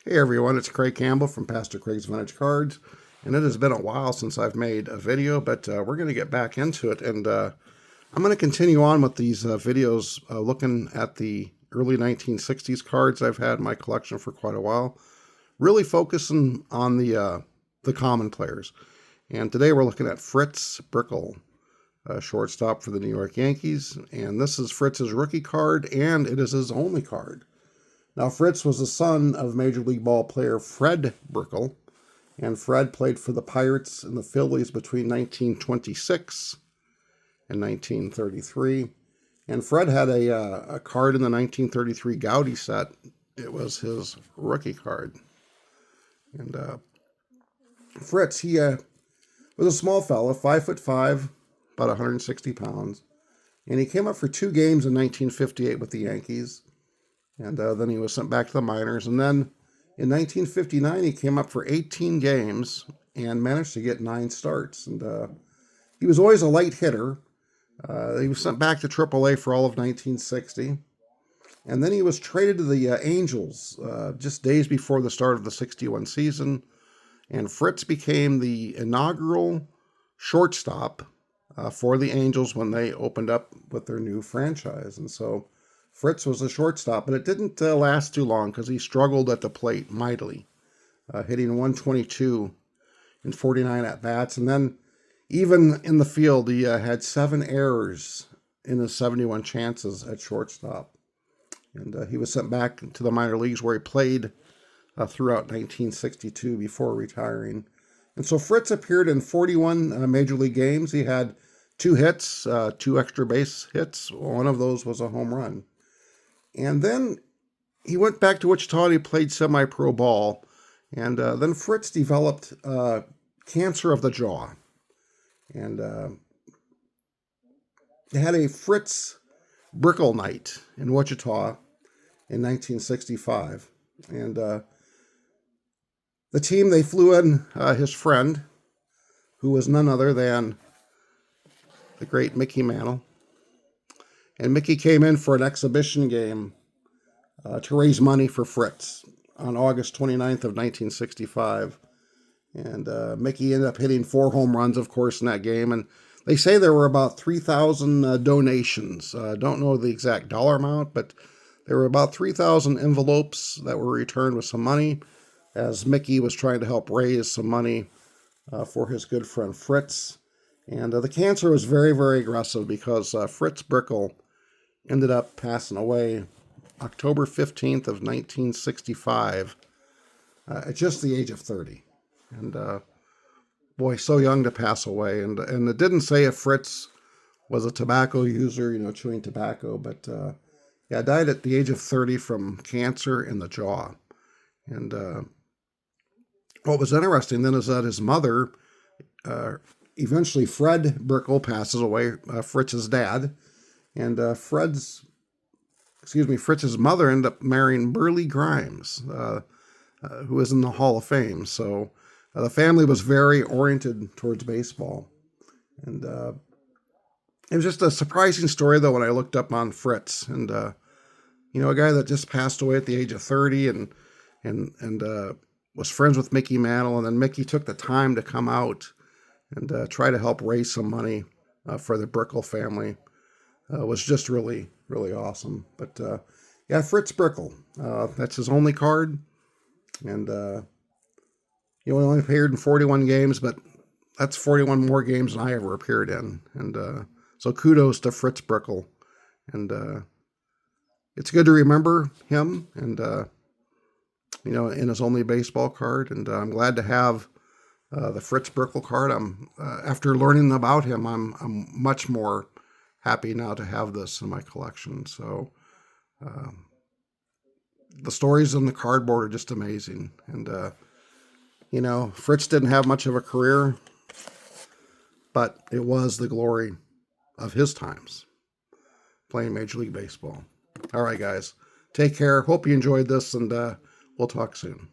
Hey everyone, it's Craig Campbell from Pastor Craig's Vintage Cards, and it has been a while since I've made a video, but we're going to get back into it, and I'm going to continue on with these videos looking at the early 1960s cards I've had in my collection for quite a while, really focusing on the common players. And today we're looking at Fritz Brickell, shortstop for the New York Yankees, and this is Fritz's rookie card, and it is his only card. Now, Fritz was the son of Major League Ball player Fred Brickell, and Fred played for the Pirates and the Phillies between 1926 and 1933. And Fred had a card in the 1933 Gaudy set. It was his rookie card. And Fritz, he was a small fella, 5'5", about 160 pounds. And he came up for 2 games in 1958 with the Yankees. And then he was sent back to the minors. And then in 1959, he came up for 18 games and managed to get 9 starts. And he was always a light hitter. He was sent back to AAA for all of 1960. And then he was traded to the Angels just days before the start of the 61 season. And Fritz became the inaugural shortstop for the Angels when they opened up with their new franchise. And so Fritz was a shortstop, but it didn't last too long because he struggled at the plate mightily, hitting 122 in 49 at-bats. And then even in the field, he had 7 errors in his 71 chances at shortstop. And he was sent back to the minor leagues where he played throughout 1962 before retiring. And so Fritz appeared in 41 Major League games. He had 2 hits, 2 extra base hits. One of those was a home run. And then he went back to Wichita and he played semi-pro ball. And then Fritz developed cancer of the jaw. And they had a Fritz Brickell night in Wichita in 1965. And the team, they flew in his friend, who was none other than the great Mickey Mantle. And Mickey came in for an exhibition game to raise money for Fritz on August 29th of 1965. And Mickey ended up hitting 4 home runs, of course, in that game. And they say there were about 3,000 donations. Don't know the exact dollar amount, but there were about 3,000 envelopes that were returned with some money as Mickey was trying to help raise some money for his good friend Fritz. And the cancer was very, very aggressive because Fritz Brickell ended up passing away October 15th of 1965 at just the age of 30. And boy, so young to pass away. And it didn't say if Fritz was a tobacco user, chewing tobacco, but yeah, died at the age of 30 from cancer in the jaw. And what was interesting then is that his mother, eventually Fred Brickell passes away, Fritz's dad, and Fritz's mother ended up marrying Burley Grimes, who is in the Hall of Fame. So the family was very oriented towards baseball. And it was just a surprising story, though, when I looked up on Fritz. And, a guy that just passed away at the age of 30 and was friends with Mickey Mantle. And then Mickey took the time to come out and try to help raise some money for the Brickell family. Was just really, really awesome. But yeah, Fritz Brickell, that's his only card. And he only appeared in 41 games, but that's 41 more games than I ever appeared in. And so kudos to Fritz Brickell. And it's good to remember him and, in his only baseball card. And I'm glad to have the Fritz Brickell card. After learning about him, I'm much more happy now to have this in my collection. So the stories on the cardboard are just amazing. And, Fritz didn't have much of a career, but it was the glory of his times playing Major League Baseball. All right, guys, take care. Hope you enjoyed this, and we'll talk soon.